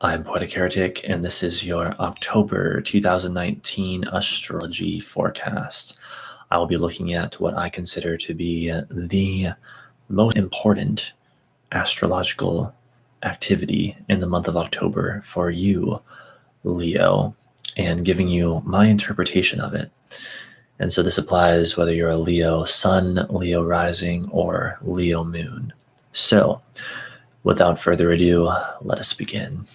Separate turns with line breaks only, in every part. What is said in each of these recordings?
I'm Poetic Heretic, and this is your October 2019 astrology forecast. I will be looking at what I consider to be the most important astrological activity in the month of October for you, Leo, and giving you my interpretation of it. And so this applies whether you're a Leo sun, Leo rising, or Leo moon. So, without further ado, let us begin.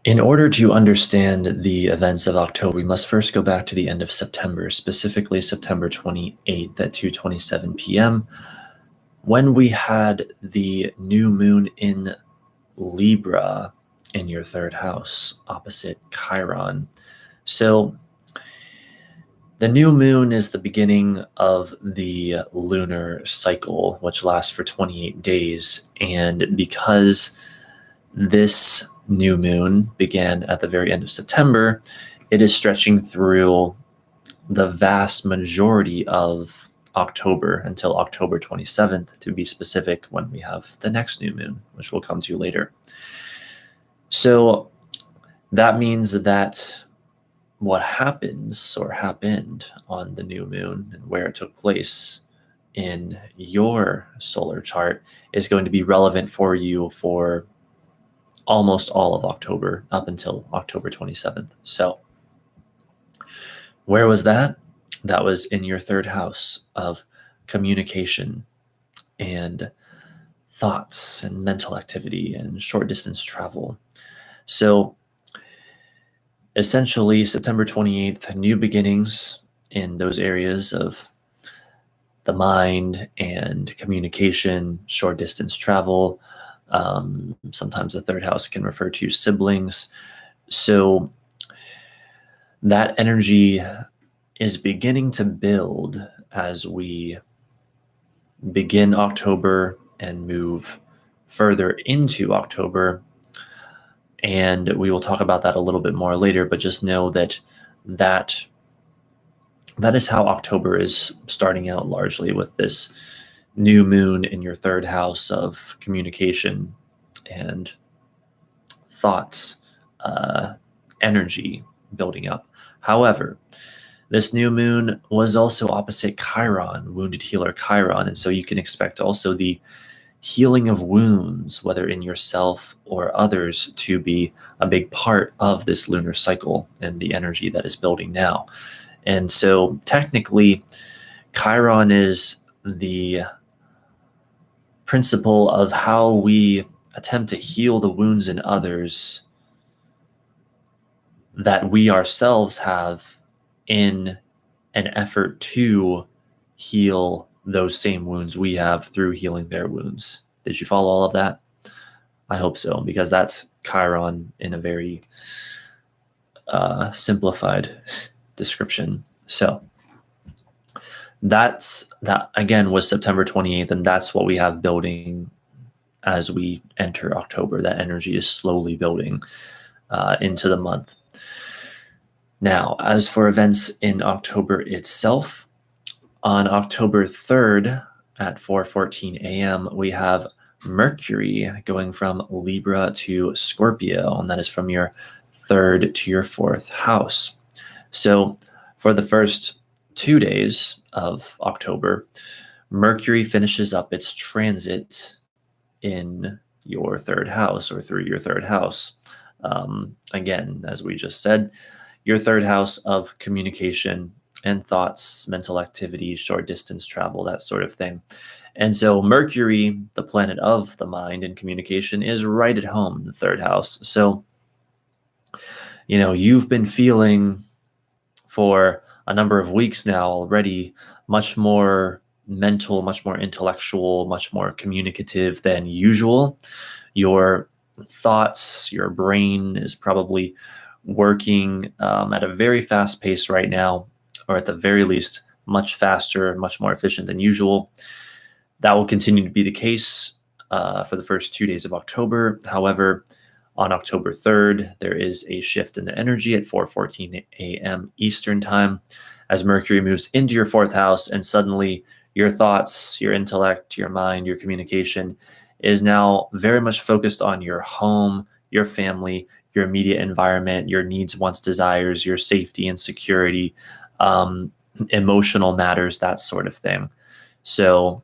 In order to understand the events of October, we must first go back to the end of September, specifically September 28th at 2:27 p.m., when we had the new moon in Libra in your third house, opposite Chiron. So the new moon is the beginning of the lunar cycle, which lasts for 28 days. And because this new moon began at the very end of September, it is stretching through the vast majority of October until October 27th, to be specific, when we have the next new moon, which we'll come to later. So that means that what happens or happened on the new moon and where it took place in your solar chart is going to be relevant for you for almost all of October up until October 27th. So where was that? That was in your third house of communication and thoughts and mental activity and short distance travel. So essentially, September 28th, new beginnings in those areas of the mind and communication, short distance travel. Sometimes the third house can refer to siblings. So that energy is beginning to build as we begin October and move further into October. And we will talk about that a little bit more later, but just know that is how October is starting out, largely with this new moon in your third house of communication and thoughts, energy building up. However, this new moon was also opposite Chiron, wounded healer Chiron, and so you can expect also the healing of wounds, whether in yourself or others, to be a big part of this lunar cycle and the energy that is building now. And so technically, Chiron is the principle of how we attempt to heal the wounds in others that we ourselves have in an effort to heal those same wounds we have through healing their wounds. Did you follow all of that? I hope so, because that's Chiron in a very simplified description. So that again was September 28th, and that's what we have building as we enter October. That energy is slowly building into the month. Now, as for events in October itself, on October 3rd at 4:14 a.m., we have Mercury going from Libra to Scorpio, and that is from your third to your fourth house. So for the first 2 days of October, Mercury finishes up its transit in your third house or through your third house. Again, as we just said, your third house of communication and thoughts, mental activity, short distance travel, that sort of thing. And so Mercury, the planet of the mind and communication, is right at home in the third house. So, you've been feeling for a number of weeks now already much more mental, much more intellectual, much more communicative than usual. Your thoughts, your brain is probably working at a very fast pace right now, or at the very least, much faster, much more efficient than usual. That will continue to be the case for the first 2 days of October. However, on October 3rd, there is a shift in the energy at 4:14 a.m. Eastern time as Mercury moves into your fourth house, and suddenly your thoughts, your intellect, your mind, your communication is now very much focused on your home, your family, your immediate environment, your needs, wants, desires, your safety and security, emotional matters, that sort of thing. So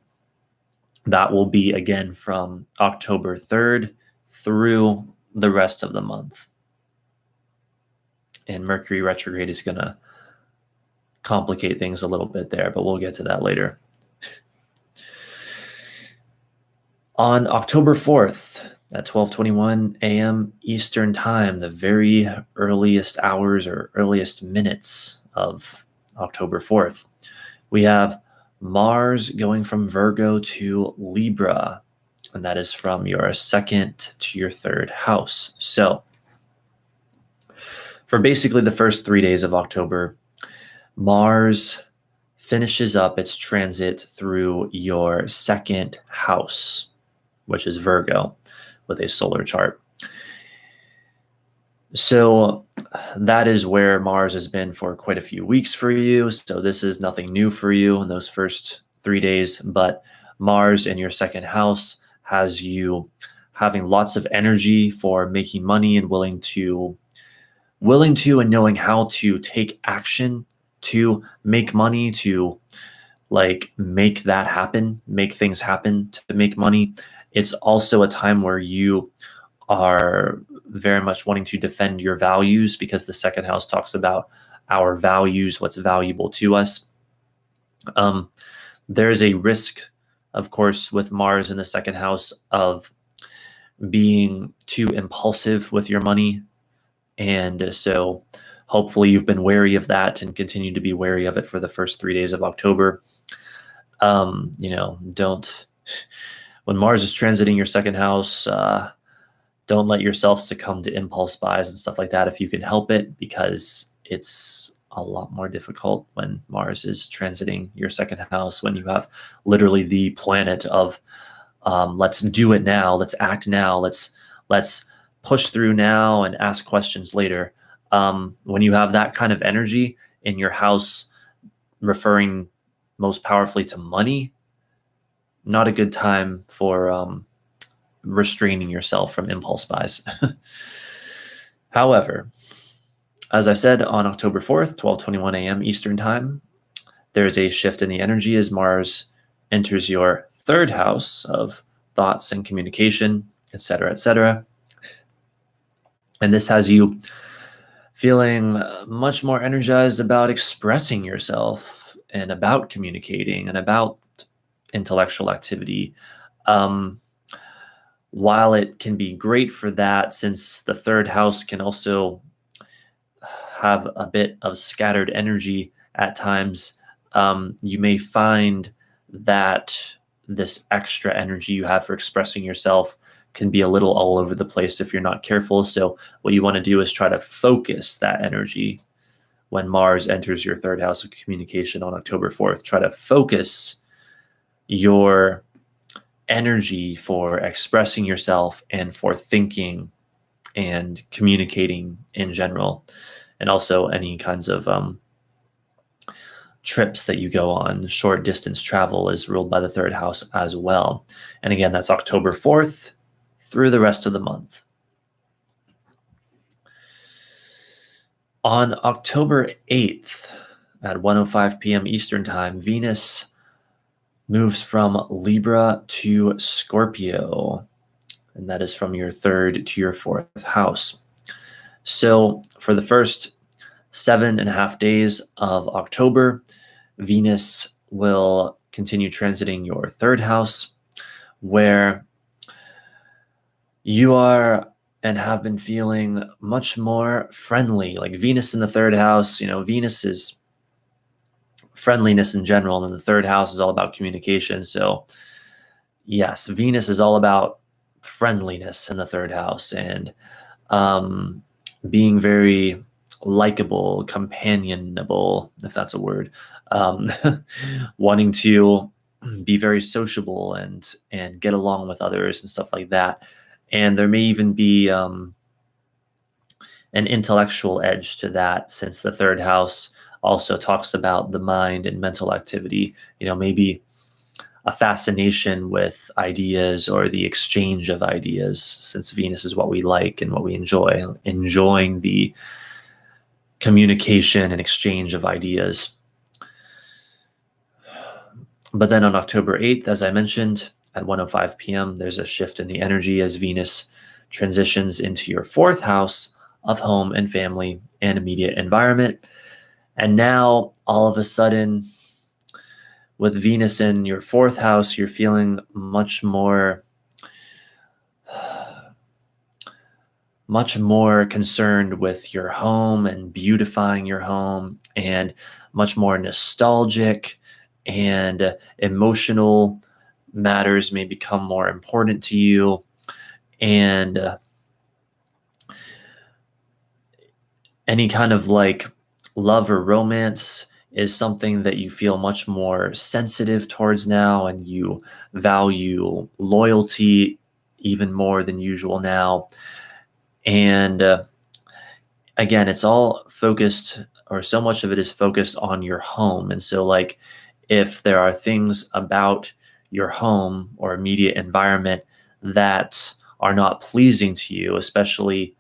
that will be again from October 3rd through the rest of the month. And Mercury retrograde is going to complicate things a little bit there, but we'll get to that later. On October 4th at 12:21 a.m. Eastern Time, the very earliest hours or earliest minutes of October 4th, we have Mars going from Virgo to Libra, and that is from your second to your third house. So for basically the first 3 days of October, Mars finishes up its transit through your second house, which is Virgo, with a solar chart. So that is where Mars has been for quite a few weeks for you. So this is nothing new for you in those first 3 days, but Mars in your second house has you having lots of energy for making money and willing to and knowing how to take action to make money, to like make that happen, make things happen to make money. It's also a time where you are very much wanting to defend your values, because the second house talks about our values, what's valuable to us. There's a risk, of course, with Mars in the second house of being too impulsive with your money. And so hopefully you've been wary of that and continue to be wary of it for the first 3 days of October. Don't, when Mars is transiting your second house, don't let yourself succumb to impulse buys and stuff like that if you can help it, because it's a lot more difficult when Mars is transiting your second house, when you have literally the planet of let's do it now, let's act now, let's push through now and ask questions later. When you have that kind of energy in your house, referring most powerfully to money, not a good time for restraining yourself from impulse buys. However, as I said, on October 4th, 12:21 a.m. Eastern Time, there's a shift in the energy as Mars enters your third house of thoughts and communication, etc., etc. And this has you feeling much more energized about expressing yourself and about communicating and about intellectual activity. While it can be great for that, since the third house can also have a bit of scattered energy at times, you may find that this extra energy you have for expressing yourself can be a little all over the place if you're not careful. So what you want to do is try to focus that energy when Mars enters your third house of communication on October 4th. Try to focus your energy for expressing yourself and for thinking and communicating in general, and also any kinds of trips that you go on. Short distance travel is ruled by the third house as well. And again, that's October 4th through the rest of the month. On October 8th at 1:05 p.m. Eastern Time, Venus moves from Libra to Scorpio, and that is from your third to your fourth house. So for the first 7.5 days of October, Venus will continue transiting your third house, where you are and have been feeling much more friendly. Like Venus in the third house, Venus is friendliness in general, and the third house is all about communication. So yes, Venus is all about friendliness in the third house, and being very likable, companionable, if that's a word, wanting to be very sociable and get along with others and stuff like that. And there may even be an intellectual edge to that, since the third house also talks about the mind and mental activity. Maybe a fascination with ideas or the exchange of ideas, since Venus is what we like and what we enjoy, enjoying the communication and exchange of ideas. But then on October 8th, as I mentioned, at 1:05 p.m., there's a shift in the energy as Venus transitions into your fourth house of home and family and immediate environment. And now, all of a sudden, with Venus in your fourth house, you're feeling much more concerned with your home and beautifying your home, and much more nostalgic, and emotional matters may become more important to you. And any kind of like love or romance is something that you feel much more sensitive towards now, and you value loyalty even more than usual now. And again, it's all focused, or so much of it is focused on your home. And so, like, if there are things about your home or immediate environment that are not pleasing to you, especially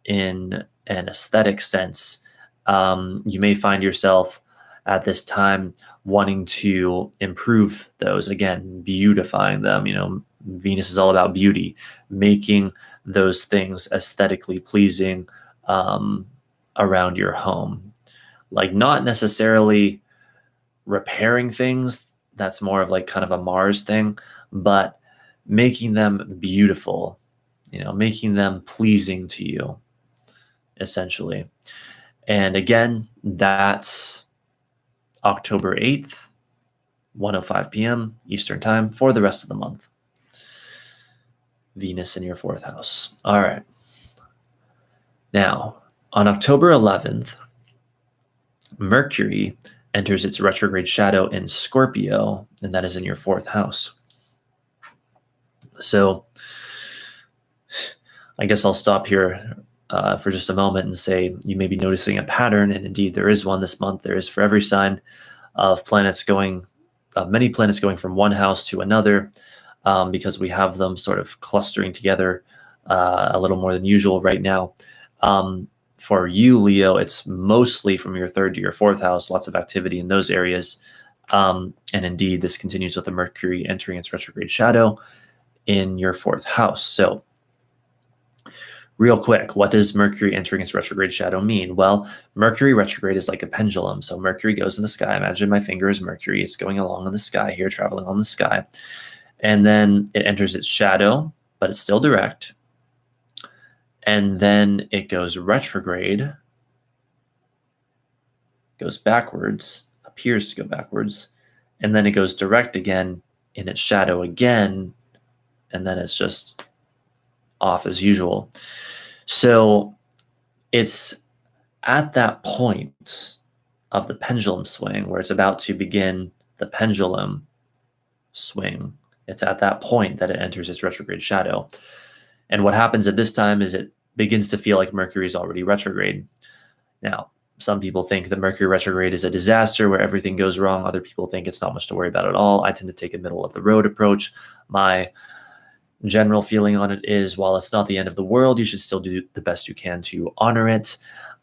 in an aesthetic sense, you may find yourself at this time wanting to improve those, again, beautifying them. Venus is all about beauty, making those things aesthetically pleasing around your home. Like, not necessarily repairing things, that's more of like kind of a Mars thing, but making them beautiful, making them pleasing to you, essentially. And again, that's October 8th, 1:05 p.m. Eastern Time for the rest of the month. Venus in your fourth house. All right. Now, on October 11th, Mercury enters its retrograde shadow in Scorpio, and that is in your fourth house. So I guess I'll stop here for just a moment and say you may be noticing a pattern, and indeed there is one this month. There is for every sign of many planets going from one house to another, because we have them sort of clustering together a little more than usual right now. For you, Leo, it's mostly from your third to your fourth house, lots of activity in those areas. And indeed, this continues with the Mercury entering its retrograde shadow in your fourth house. So real quick, what does Mercury entering its retrograde shadow mean? Well, Mercury retrograde is like a pendulum. So Mercury goes in the sky. Imagine my finger is Mercury. It's going along in the sky here, traveling on the sky. And then it enters its shadow, but it's still direct. And then it goes retrograde, goes backwards, appears to go backwards, and then it goes direct again in its shadow again, and then it's just off as usual. So it's at that point of the pendulum swing where it's about to begin the pendulum swing. It's at that point that it enters its retrograde shadow. And what happens at this time is it begins to feel like Mercury is already retrograde. Now, some people think that Mercury retrograde is a disaster where everything goes wrong. Other people think it's not much to worry about at all. I tend to take a middle of the road approach. My general feeling on it is, while it's not the end of the world, you should still do the best you can to honor it.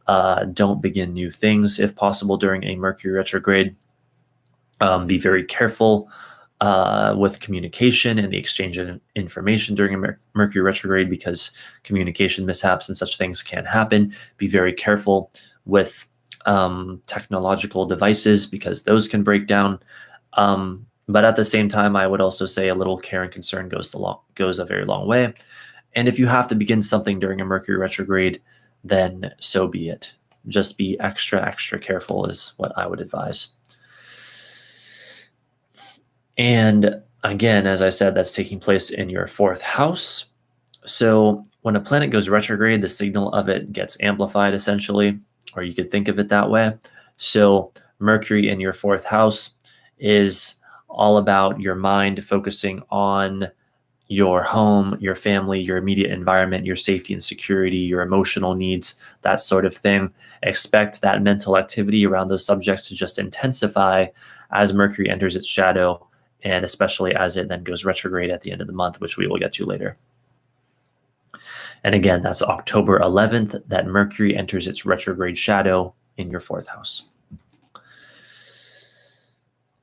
Don't begin new things if possible during a Mercury retrograde. Be very careful with communication and the exchange of information during a Mercury retrograde, because communication mishaps and such things can happen. Be very careful with technological devices, because those can break down. But at the same time, I would also say a little care and concern goes a very long way. And if you have to begin something during a Mercury retrograde, then so be it. Just be extra, extra careful is what I would advise. And again, as I said, that's taking place in your fourth house. So when a planet goes retrograde, the signal of it gets amplified, essentially, or you could think of it that way. So Mercury in your fourth house is all about your mind focusing on your home, your family, your immediate environment, your safety and security, your emotional needs, that sort of thing. Expect that mental activity around those subjects to just intensify as Mercury enters its shadow and especially as it then goes retrograde at the end of the month, which we will get to later. And again, that's October 11th that Mercury enters its retrograde shadow in your 4th house.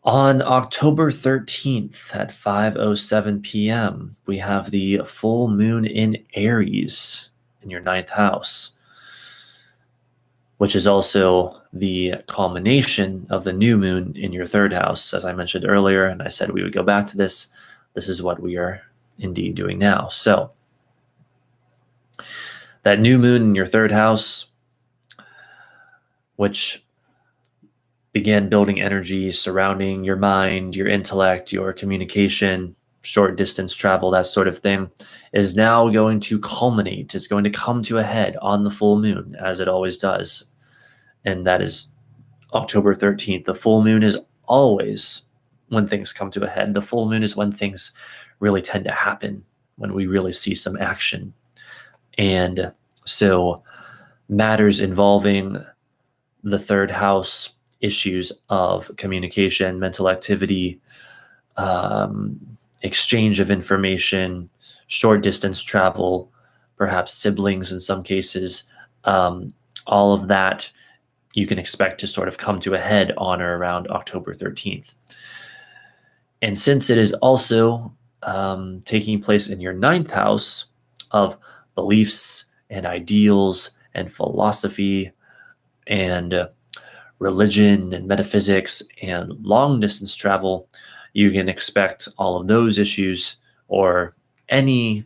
On October 13th at 5:07 p.m., we have the full moon in Aries in your 9th house, which is also the culmination of the new moon in your 3rd house. As I mentioned earlier, and I said we would go back to this, this is what we are indeed doing now. So that new moon in your 3rd house, which began building energy surrounding your mind, your intellect, your communication, short distance travel, that sort of thing, is now going to culminate. It's going to come to a head on the full moon, as it always does. And that is October 13th. The full moon is always when things come to a head. The full moon is when things really tend to happen, when we really see some action. And so matters involving the 3rd house, issues of communication, mental activity, exchange of information, short distance travel, perhaps siblings in some cases, all of that you can expect to sort of come to a head on or around October 13th. And since it is also taking place in your 9th house of beliefs and ideals and philosophy and religion and metaphysics and long distance travel, you can expect all of those issues, or any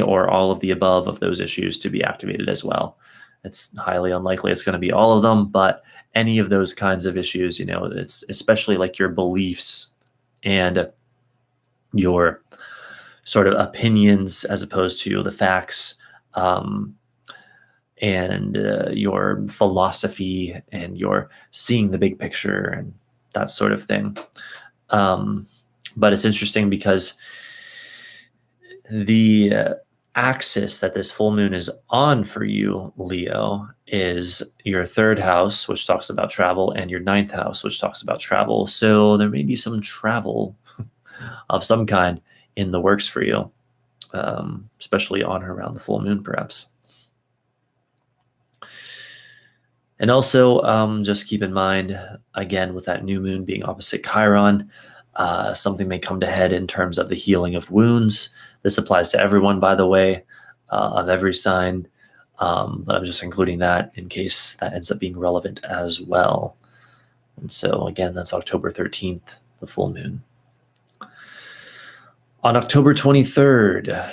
or all of the above of those issues, to be activated as well. It's highly unlikely it's going to be all of them, but any of those kinds of issues, it's especially like your beliefs and your sort of opinions as opposed to the facts, and your philosophy and your seeing the big picture and that sort of thing. But it's interesting because the axis that this full moon is on for you, Leo, is your 3rd house, which talks about travel, and your 9th house, which talks about travel. So there may be some travel of some kind in the works for you, especially on or around the full moon, perhaps. And also, just keep in mind, again, with that new moon being opposite Chiron, something may come to head in terms of the healing of wounds. This applies to everyone, by the way, of every sign, but I'm just including that in case that ends up being relevant as well. And so, again, that's October 13th, the full moon. On October 23rd,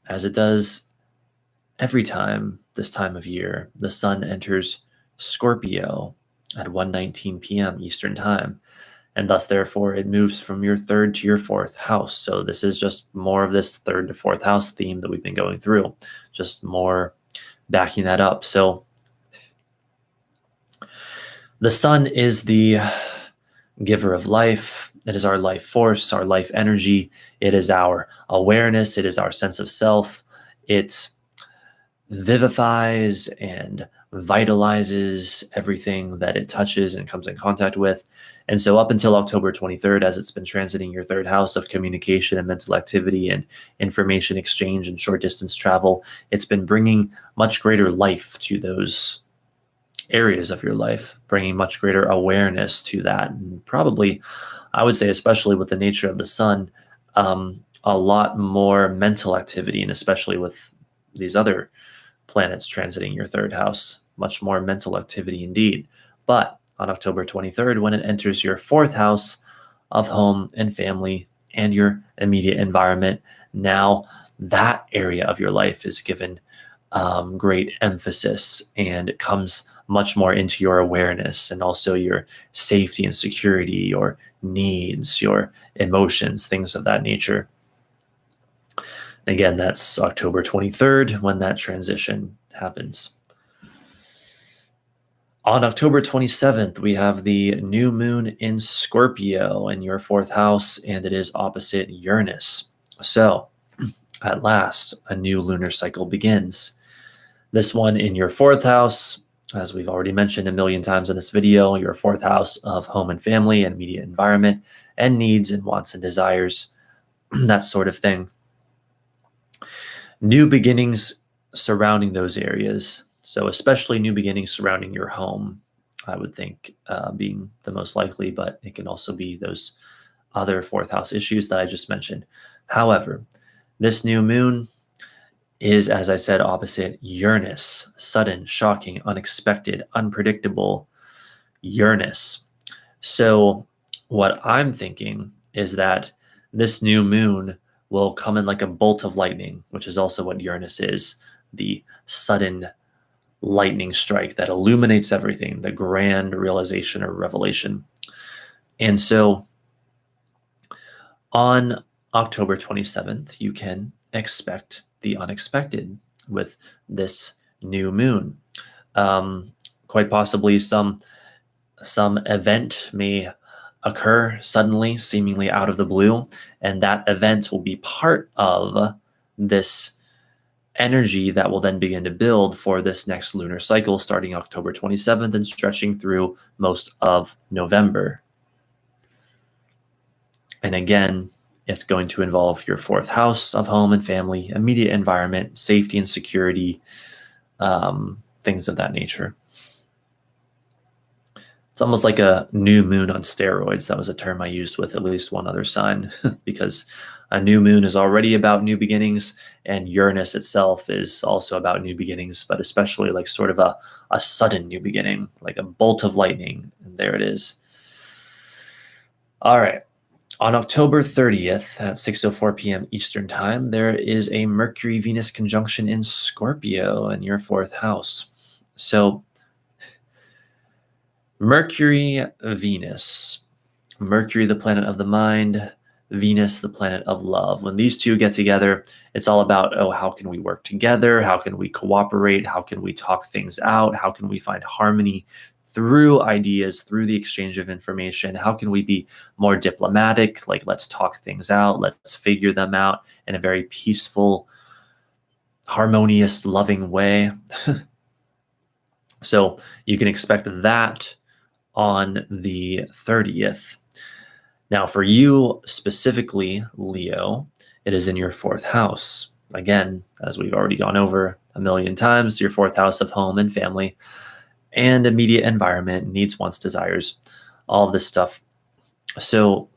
as it does every time this time of year, the sun enters Scorpio at 1:19 p.m. Eastern Time, and thus, therefore, it moves from your 3rd to your 4th house. So this is just more of this 3rd to 4th house theme that we've been going through, just more backing that up. So the sun is the giver of life. It is our life force, our life energy. It is our awareness. It is our sense of self. It vivifies and vitalizes everything that it touches and comes in contact with. And so up until October 23rd, as it's been transiting your 3rd house of communication and mental activity and information exchange and short distance travel, it's been bringing much greater life to those areas of your life, bringing much greater awareness to that. And probably, I would say, especially with the nature of the sun, a lot more mental activity, and especially with these other planets transiting your 3rd house, much more mental activity indeed. But on October 23rd, when it enters your 4th house of home and family and your immediate environment, now that area of your life is given great emphasis, and it comes much more into your awareness, and also your safety and security, your needs, your emotions, things of that nature. Again, that's October 23rd when that transition happens. On October 27th, we have the new moon in Scorpio in your 4th house, and it is opposite Uranus. So, at last, a new lunar cycle begins. This one in your 4th house, as we've already mentioned a million times in this video, your fourth house of home and family and immediate environment and needs and wants and desires, that sort of thing. New beginnings surrounding those areas. So especially new beginnings surrounding your home, I would think being the most likely, but it can also be those other fourth house issues that I just mentioned. However, this new moon is, as I said, opposite Uranus, sudden, shocking, unexpected, unpredictable Uranus. So what I'm thinking is that this new moon will come in like a bolt of lightning, which is also what Uranus is, the sudden lightning strike that illuminates everything, the grand realization or revelation. And so on October 27th, you can expect the unexpected with this new moon. Quite possibly some event may occur suddenly, seemingly out of the blue, and that event will be part of this energy that will then begin to build for this next lunar cycle starting October 27th and stretching through most of November. And again, it's going to involve your fourth house of home and family, immediate environment, safety and security, things of that nature. It's almost like a new moon on steroids. That was a term I used with at least one other sign because a new moon is already about new beginnings, and Uranus itself is also about new beginnings, but especially like sort of a sudden new beginning, like a bolt of lightning. And there it is. All right. On October 30th at 6:04 p.m. Eastern Time, there is a Mercury-Venus conjunction in Scorpio in your fourth house. So Mercury, Venus. Mercury, the planet of the mind, Venus, the planet of love. When these two get together, it's all about, how can we work together? How can we cooperate? How can we talk things out? How can we find harmony through ideas, through the exchange of information? How can we be more diplomatic? Like, let's talk things out. Let's figure them out in a very peaceful, harmonious, loving way. So you can expect that on the 30th. Now, for you specifically, Leo, it is in your fourth house. Again, as we've already gone over a million times, your fourth house of home and family and immediate environment, needs, wants, desires, all of this stuff. So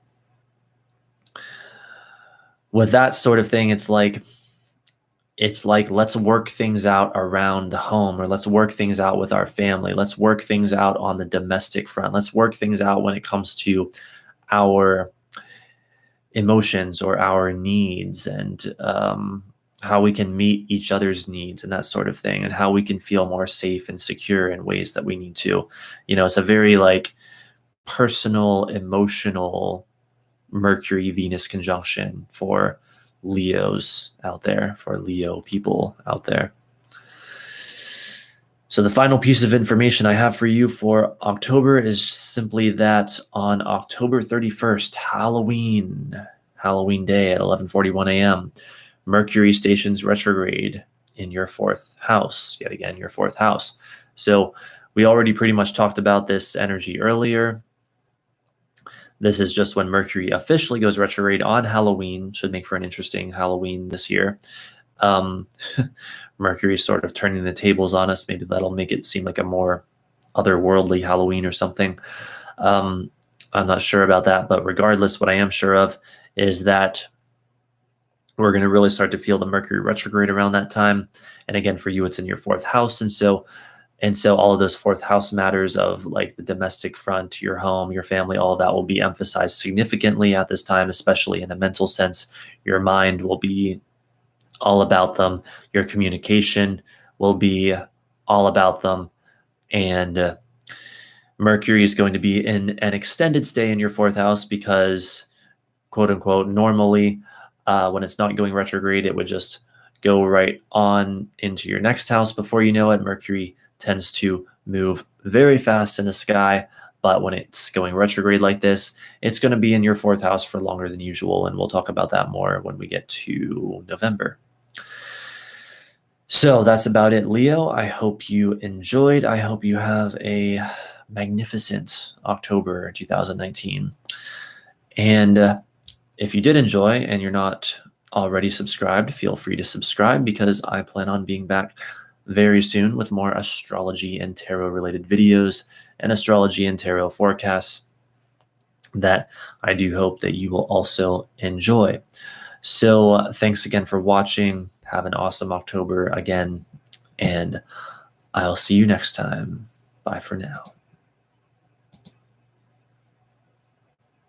with that sort of thing, it's like let's work things out around the home, or let's work things out with our family. Let's work things out on the domestic front. Let's work things out when it comes to our emotions or our needs, and how we can meet each other's needs and that sort of thing, and how we can feel more safe and secure in ways that we need to. It's a very like personal, emotional Mercury-Venus conjunction for Leos out there, for Leo people out there. So the final piece of information I have for you for October is simply that on October 31st, Halloween day at 11:41 a.m., Mercury stations retrograde in your fourth house, yet again, your fourth house. So we already pretty much talked about this energy earlier. This is just when Mercury officially goes retrograde on Halloween. Should make for an interesting Halloween this year. Mercury is sort of turning the tables on us. Maybe that'll make it seem like a more otherworldly Halloween or something. I'm not sure about that, but regardless, what I am sure of is that we're going to really start to feel the Mercury retrograde around that time. And again, for you, it's in your fourth house. And so all of those fourth house matters of like the domestic front, your home, your family, all of that will be emphasized significantly at this time, especially in a mental sense. Your mind will be all about them. Your communication will be all about them. And Mercury is going to be in an extended stay in your fourth house because, quote unquote, normally when it's not going retrograde, it would just go right on into your next house. Before you know it, Mercury tends to move very fast in the sky. But when it's going retrograde like this, it's going to be in your fourth house for longer than usual. And we'll talk about that more when we get to November. So that's about it, Leo. I hope you enjoyed. I hope you have a magnificent October 2019. And if you did enjoy and you're not already subscribed, feel free to subscribe because I plan on being back very soon with more astrology and tarot related videos and astrology and tarot forecasts that I do hope that you will also enjoy. So thanks again for watching. Have an awesome October again, and I'll see you next time. Bye for now.